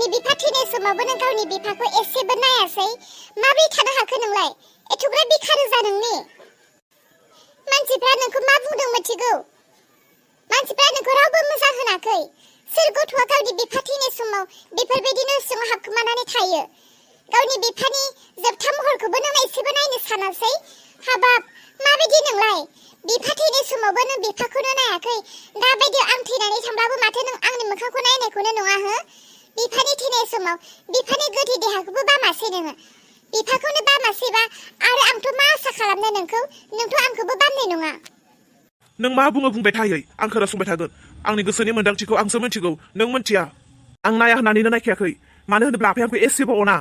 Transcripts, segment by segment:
गावनि बिफा थैनाय समावबो नों गावनि बिफाखौ एसेबो नायासै माबोरै थानो हाखो नोंलाय एथ'ग्राब बिखा रोजा नोंनि मानसिफ्रा नोंखौ मा बुंदों मिथिगौ मानसिफ्रा नोंखौ रावबो मोजां होनाखै सोर गथ'आ गावनि बिफा थैनाय समाव बेफोरबायदि न' सिङाव हाबखोमानानै थायो गावनि बिफानि जोबथा महरखौबो नों एसेबो नायनो सानासै हाबाब माबायदि नोंलाय बिफा थैनाय समावबो नों बिफाखौनो नायाखै दाबायदि आं थैनानै थांब्लाबो माथो नों आंनि मोखांखौ नायनायखौनो नङा हो बिफानि थैनाय समाव बिफानि गोथै देहाखौबो बामासै नोङो बिफाखौनो बामासैबा आरो आंथ' मा आसा खालामनो नोंथ' आंखौबो बामनाय नङा नों मा बुङो बुंबाय थायै आं खोनासंबाय थागोन आंनि गोसोनि मोन्दांथिखौ आंसो मिथिगौ नों मिथिया आं नाया होननानैनो नायखायाखै मानो होनोब्ला आफाया आंखौ एसेबो अना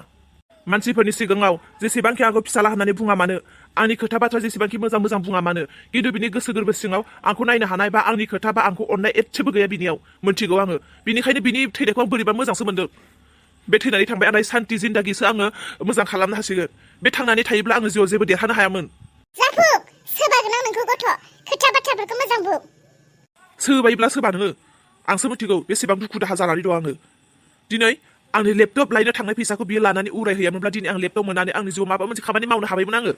मानसिफोरनि सिगाङाव जेसेबांखि आंखौ फिसाला होननानै बुङा मानो आंनि खोथा बाथ्रा जेसेबांखि मोजां मोजां बुङा मानो खिन्थु बिनि गोसो गोरबो सिङाव आंखौ नायनो हानाय बा आंनि खोथा बा आंखौ अननाय एसेबो गैया बिनियाव मिथिगौ आङो बिनिखायनो बिनि थैनायखौ आं बोरैबा मोजांसो मोनदों बे थैनानै थांबाय आंनि सान्ति जिन्दागिसो आङो मोजां खालामनो हासिगोन बे थांनानै थायोब्ला आङो जिउआव जेबो देरहानो हायामोन जाफुक सोबागोन आं नोंखौ गथ' खोथा बाथ्राफोरखौ मोजां बुं सोबायब्ला सोबा नोङो आंसो मिथिगौ बेसेबां दुखु दाहा जानानै दं आङो दिनै आंनि लेपटप लायनो थांनाय फैसाखौ बियो लानानै उरायहैयामोनब्ला दिनै आं लेपटप मोननानै आंनि जिउआव माबा मोनसे खामानि मावनो हाबायमोन आङो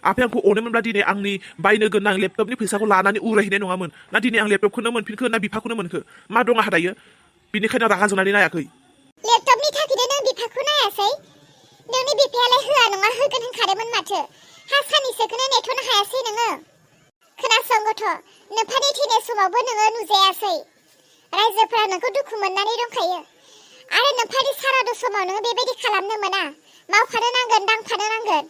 आफाया आंखौ अनोमोनब्ला दिनै आंनि बायनो गोनां लेपटपनि फैसाखौ लानानै उरायहैनाय नङामोन ना दिनै आं लेपटपखौनो मोनफिनखो ना बिफाखौनो मोनखो मा दं आंहा दायो बिनिखायनो रागा जोंनानै नायाखै लेपटपनि थाखायनो नों बिफाखौ नायासै नोंनि बिफायालाय होआ नङा होगोन होनखादोंमोन माथो हा साननैसोखौनो नेथ'नो हायासै नोङो खोनासं गथ' नोंफानि थैनाय समावबो नोङो नुजायासै रायजोफोरा नोंखौ दुखु मोननानै दंखायो आरो नोंफानि सारादु समाव नोङो बेबायदि खालामनो मोना मावफानो नांगोन दांफानो नांगोन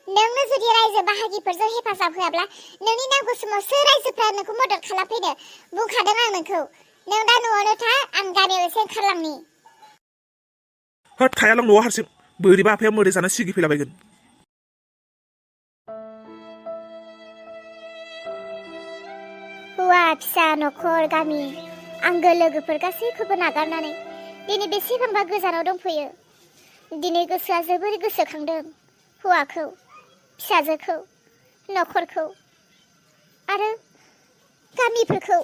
नोंनो जुदि रायजो बाहागिफोरजों हेफाजाब होआब्ला नोंनि नांगौ समाव सोर रायजोफ्रा नोंखौ मदद खालामफैनो बुंखादों आं नोंखौ नों दा न'आवनो था आं गामियाव एसे ओंखारलांनि हट थायालां न'आव हारसिं बोरैबा आफाया मोदै जाना सिगिफैलाबायगोन हौवा फिसा न'खर गामि आंगो लोगोफोर गासैखौबो नागारनानै दिनै बेसेबांबा गोजानाव दंफैयो दिनै गोसोआ जोबोर गोसोखांदों हौवाखौ फिसाजोखौ न'खरखौ आरो गामिफोरखौ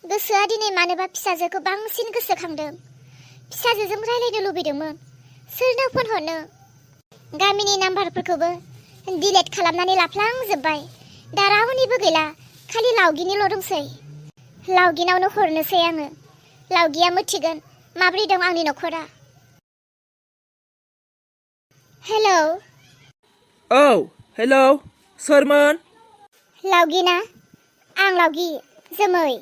गोसोआ दिनै मानोबा फिसाजोखौ बांसिन गोसोखांदों फिसाजोजों रायलायनो लुबैदोंमोन सोरनो फन हरनो गामिनि नाम्बारफोरखौबो डिलेट खालामनानै लाफ्लांजोब्बाय दा रावनिबो गैला खालि लावगिनिल' दंसै लावगिनावनो हरनोसै आङो लावगिया मिथिगोन माब्रै दं आंनि न'खरा हेलौ औ हेलौ सोरमोन लावगिना आं लावगि जोमै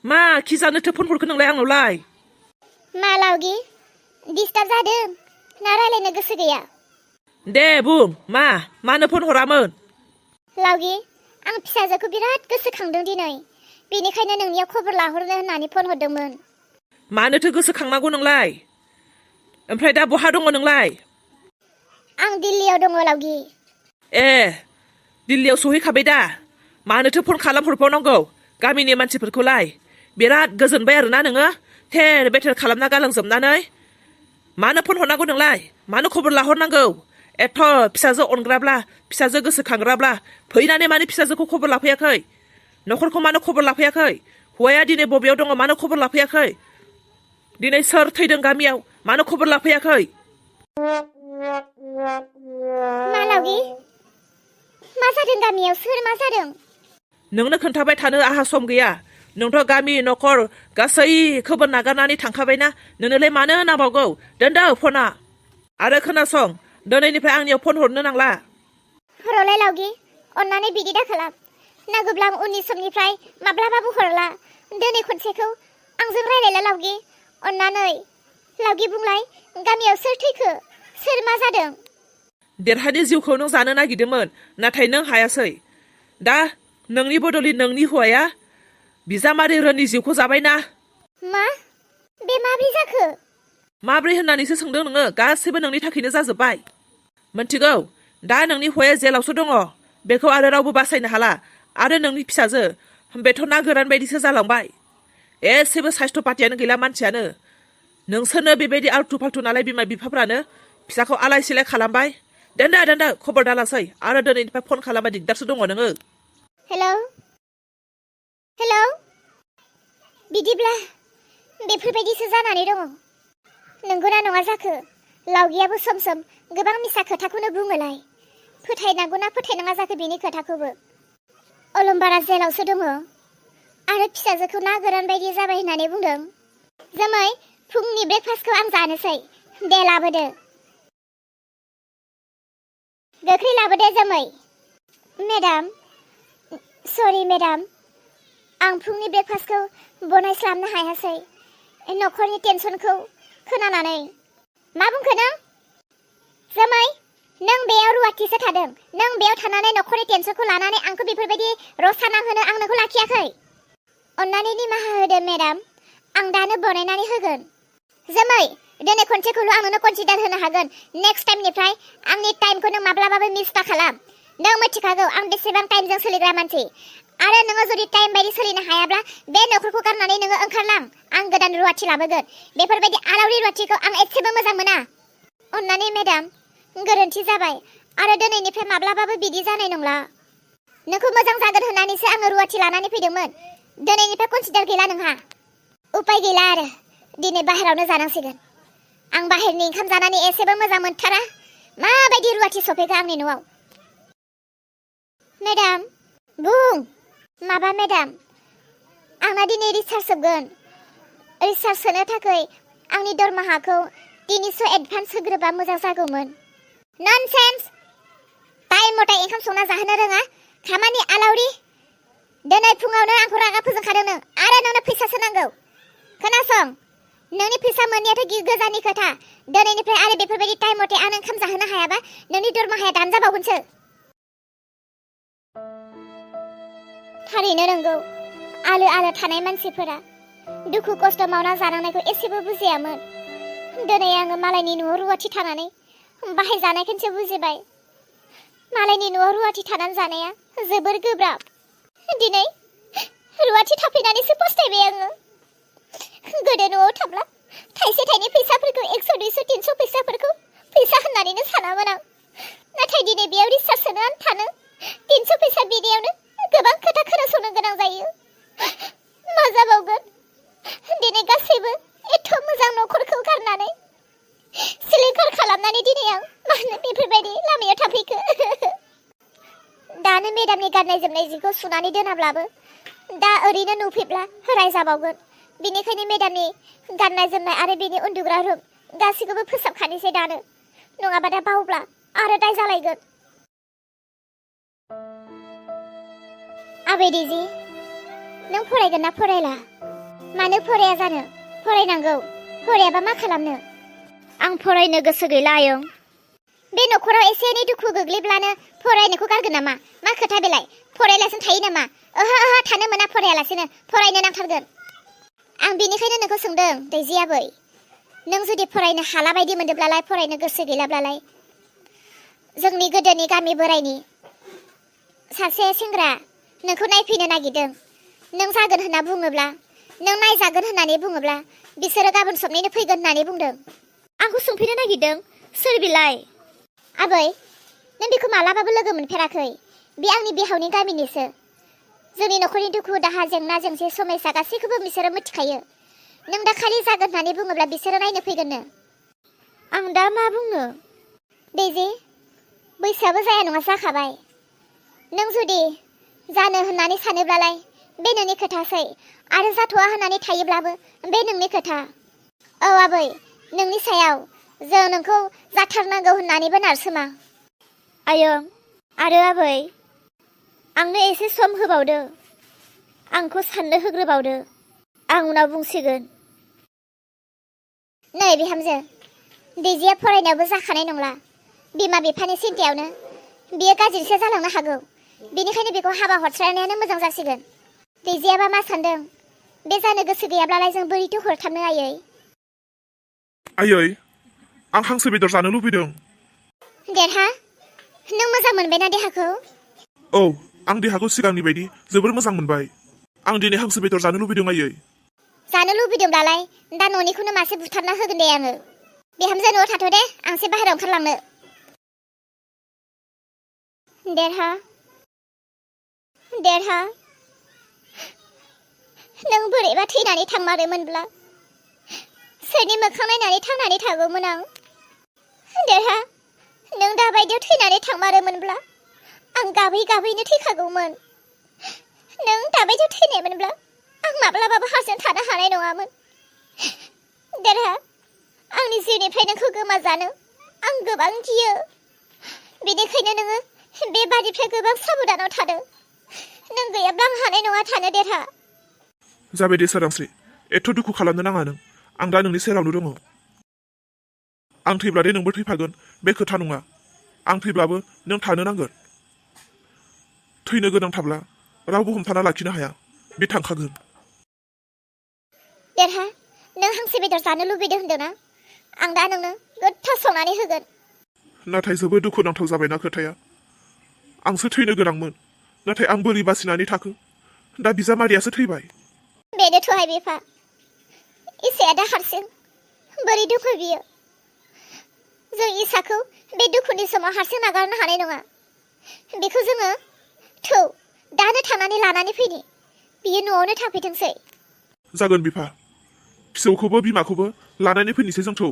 मा खि जानोथो फन हरखो नोंलाय आंनावलाय मा लावगि डिस्टार्ब जादों ना रायलायनो गोसो गैया दे बुं मानो फन हरामोन लावगि आं फिसाजोखौ बिराद गोसोखांदों दिनै बेनिखायनो नोंनियाव खबर लाहरनो होननानै फन हरदोंमोन मानोथो गोसोखांनांगौ नोंलाय ओमफ्राय दा बहा दङ नोंलाय आं दिल्लीयाव दङ लावगि ए दिल्लीयाव सहैखाबाय दा मानोथो फन खालामहरबावनांगौ गामिनि मानसिफोरखौलाय बिराद गोजोनबाय आरोना नोङो थेर बेथेर खालामना गालांजोबनानै मानो फन हरनांगौ नोंलाय मानो खबर लाहरनांगौ एथ' फिसाजो अनग्राब्ला फिसाजो गोसोखांग्राब्ला फैनानै मानो फिसाजोखौ खबर लाफैयाखै न'खरखौ मानो खबर लाफैयाखै हौवाया दिनै बबेयाव दङ मानो खबर लाफैयाखै दिनै सोर थैदों गामियाव मानो खबर लाफैयाखै मा लावगि मा जादों गामियाव सोर मा जादों नोंनो खोन्थाबाय थानो आहा सम गैया नोंथ' गामि न'खर गासैखौबो नागारनानै थांखाबायना नोंनोलाय मानो नांबावगौ दोनदो फना आरो खोनासं दिनैनिफ्राय आंनियाव फन हरनो नांला हरलाय लावगि अन्नानै बिदि दाखालाम नांगौब्ला आं उननि समनिफ्राय माब्लाबाबो हरला दिनै खनसेखौ आंजों रायलायला लावगि अन्नानै लावगि बुंलाय गामियाव सोर थैखो सोर मा जादों देरहानि जिउखौ नों जानो नागिरदोंमोन नाथाय नों हायासै दा नोंनि बदलि नोंनि हौवाया बिजामादै रोननि जिउखौ जाबायना मा बे माब्रै जाखो माब्रै होननानैसो सोंदों नोङो गासैबो नोंनि थाखायनो जाजोब्बाय मिन्थिगौ दा नोंनि हौवाया जेलावसो दङ बेखौ आरो रावबो बासायनो हाला आरो नोंनि फिसाजो बेथ' ना गोरान बायदिसो जालांबाय एसेबो साइस्थ' पातियानो गैला मानसियानो नोंसोरनो बेबायदि आल्थु फाल्थु नालाय बिमा बिफाफ्रानो फिसाखौ आलाय सिलाय खालामबाय दोनदो खबर दालासै आरो दिनैनिफ्राय फन खालामबा दिगदारसो दङ नोङो हेलौ बिदिब्ला बेफोरबायदिसो जानानै दङ। नंगौना नङा जाखो? लावगियाबो सम सम गोबां मिसा खोथाखौनो बुङोलाय। फोथायनांगौना फोथायनाङा जाखो बिनि खोथाखौबो? अलंबारा जेलावसो दङ आरो फिसाजोखौ ना गोरान बायदि जाबाय होननानै बुंदों। जोमै, फुंनि ब्रेकफास्टखौ आं जानोसै। दे लाबोदो। गोख्रै लाबोदो जोमै। मेडाम, सरि मेडाम, आं फुंनि ब्रेकफास्टखौ बनायस्लाबनो हायासै न'खरनि टेनसनखौ खोनानानै। मा बुंखो नों? जोमै, नों बेयाव रुवाथिसो थादों। नों बेयाव थानानै न'खरनि टेनसनखौ लानानै आंखौ बेफोरबायदि रसा नांहोनो आं नोंखौ लाखियाखै। अन्नानै निमाहा होदो मेडाम, आं दानो बनायनानै होगोन। जोमै, दिनै खनसेखौल' आं नोंनो कनसिडार होनो हागोन। नेक्स्ट टाइमनिफ्राय आंनि टाइमखौ नों माब्लाबाबो मिस दा खालाम। नों मिथिखागौ आं बेसेबां टाइमजों सोलिग्रा मानसि। आरो नोङो जुदि टाइम बायदि सोलिनो हायाब्ला बे न'खरखौ गारनानै नोङो ओंखारलां। आं गोदान रुवाथि लाबोगोन। बेफोरबायदि आलावरि रुवाथिखौ आं एसेबो मोजां मोना। अन्नानै मेडाम, गोरोन्थि जाबाय आरो दिनैनिफ्राय माब्लाबाबो बिदि जानाय नंला। नोंखौ मोजां जागोन होननानैसो आङो रुवाथि लानानै फैदोंमोन। दिनैनिफ्राय कनसिडार गैला नोंहा। उपाय गैला आरो दिनै बाहेरावनो जानांसिगोन। आं बाहेरनि ओंखाम जानानै एसेबो मोजां मोनथारा। माबायदि रुवाथि सफैखो आंनि न'आव? मेडाम, बुं। माबा मेडाम, आंना दिनै रिसार्ज जोबगोन। रिसार्ज सोनो थाखाय आंनि दरमाहाखौ 300 एडभान्स होग्रोबा मोजां जागौमोन। ननसेन्स! टाइम मथे ओंखाम संना जाहोनो रोङा खामानि आलावरि। दिनै फुङावनो आंखौ रागा फोजोंखादों नों आरो नोंनो फैसासो नांगौ। खोनासं, नोंनि फैसा मोननायाथ' गोजाननि खोथा। दिनैनिफ्राय आरो बेफोरबायदि टाइम मथे आं ओंखाम जाहोनो हायाबा नोंनि दरमाहाया दानजाबावगोनसो। थारैनो नंगौ, आलो आलो थानाय मानसिफोरा दुखु खस्थ' मावना जानांनायखौ एसेबो बुजियामोन। दिनै आङो मालायनि न'आव रुवाथि थानानै बाहायजानायखौसो बुजिबाय। मालायनि न'आव रुवाथि थानानै जानाया जोबोर गोब्राब। दिनै रुवाथि थाफैनानैसो पस्तायबाय आङो। गोदो न'आव थाब्ला थाइसे थाइनै फैसाफोरखौ 100, 200, 300 फैसाफोरखौ फैसा होननानैनो सानामोन आं। नाथाय दिनै बेयाव रिसार्ज सोनो थानो 300 फैसा बिनायावनो गोबां खोथा खोनासंनो गोनां जायो। मा जाबावगोन? दिनै गासैबो एथ' मोजां न'खरखौ गारनानै सिलिंखार खालामनानै दिनै आं मानो बेफोरबायदि लामायाव थाफैखो? दानो मेडामनि गाननाय जोमनाय जिखौ सुनानै दोनाब्लाबो दा ओरैनो नुफैब्ला रायजाबावगोन। बेनिखायनो मेडामनि गाननाय जोमनाय आरो बेनि उन्दुग्रा रुम गासैखौबो फोसाबखानोसै दानो। नङाबा दा बावब्ला आरो दाय जालायगोन। आबै दैजि, नों फरायगोन ना फरायला? मानो फराया जानो? फरायनांगौ। फरायाबा मा खालामनो? आं फरायनो गोसो गैला आयं। बे न'खराव एसे एनै दुखु गोग्लैब्लानो फरायनायखौ गारगोन नामा? मा खोथा बेलाय? फरायालासिनो थायो नामा? ओहो ओहो, थानो मोना फरायालासिनो। फरायनो नांथारगोन। आं बेनिखायनो नोंखौ सोंदों दैजि आबै। नों जुदि फरायनो हाला बायदि मोनदोंब्लालाय, फरायनो गोसो गैलाब्लालाय, जोंनि गोदोनि गामि बोरायनि सासे सेंग्रा नोंखौ नायफैनो नागिरदों। नों जागोन होनना बुङोब्ला, नों नायजागोन होननानै बुङोब्ला बिसोरो गाबोन सबनैनो फैगोन होननानै बुंदों। आंखौ सोंफैनो नागिरदों? सोर बिलाय? आबै, नों बेखौ मालाबाबो लोगो मोनफेराखै। बे आंनि बिहावनि गामिनिसो। जोंनि न'खरनि दुखु दाहा, जेंना जेंसि, समयसा गासैखौबो बिसोरो मिथिखायो। नों दा खालि जागोन होननानै बुङोब्ला बिसोरो नायनो फैगोननो। आं दा मा बुंनो? दैजि, बैसोआबो जाया नङा जाखाबाय। नों जुदि जानो होननानै सानोब्लालाय बे नोंनि खोथासै, आरो जाथ'आ होननानै थायोब्लाबो बे नोंनि खोथा। औ आबै, नोंनि सायाव जों नोंखौ जाथारनांगौ होननानैबो नारसोमा। आयं आरो आबै, आंनो एसे सम होबावदो। आंखौ साननो होग्रोबावदो। आं उनाव बुंसिगोन। नै बिहामजो, दैजिया फरायनायावबो जाखानाय नंला। बिमा बिफानि सिन्थायावनो बियो गाज्रिसो जालांनो हागौ। बेनिखायनो बेखौ हाबा हरस्रानायानो मोजां जासिगोन। दैजियाबा मा सानदों? बे जानो गोसो गैयाब्लालाय जों बोरैथो हरथारनो आयै? आयै, आं हांसो बेदर जानो लुबैदों। देरहा, नों मोजां मोनबायना देहाखौ? औ, आं देहाखौ सिगांनि बायदि जोबोर मोजां मोनबाय। आं दिनै हांसो बेदर जानो लुबैदों आयै। जानो लुबैदोंब्लालाय दा न'निखौनो मासे बुथारना होगोन दे आङो। बिहामजो न'आव थाथ' दे, आं एसे बाहेरायाव ओंखारलांनो। देरहा, देरहा, नों बोरैबा थैनानै थांमारोमोनब्ला सोरनि मोखां नायनानै थांनानै थागौमोन आं देरहा नों दाबायदियाव थैनानै थांमारोमोनब्ला आं गाबै गाबैनो थैखागौमोन नों दाबायदियाव थैनायमोनब्ला आं माब्लाबाबो हारसिं थानो हानाय नङामोन देरहा आंनि जिउनिफ्राय नोंखौ गोमाजानो आं गोबां गियो बेनिखायनो नोङो बे बादिनिफ्राय गोबां साबधानाव थादो नों गैयाब्ला आं हानाय नङा थानो देरहा जाबाय दे सोरांस्रि एथ' दुखु खालामनो नाङा नों आं दा नोंनि सेरावनो दङ आं थैब्लादे नोंबो थैफागोन बे खोथा नङा आं थैब्लाबो नों थानो नांगोन थैनो गोनां थाब्ला रावबो हमथाना लाखिनो हाया बे थांखागोन देरहा नों हांसो बेदर जानो लुबैदों होनदोंना आं दा नोंनो गोथाव संनानै होगोन नाथाय जोबोद दुखुनांथाव जाबायना खोथाया आंसो थैनो गोनांमोन नाथाय आं बोरै बासिनानै थाखो दा बिजामादैयासो थैबाय बेनोथ'हाय बिफा इसाया दा हारसिं बोरै दुखु बियो जों इसाखौ बे दुखुनि समाव हारसिं नागारनो हानाय नङा बेखौ जोङो थौ दानो थांनानै लानानै फैनि बियो न'आवनो थाफैथोंसै जागोन बिफा फिसौखौबो बिमाखौबो लानानै फैनोसै जों थौ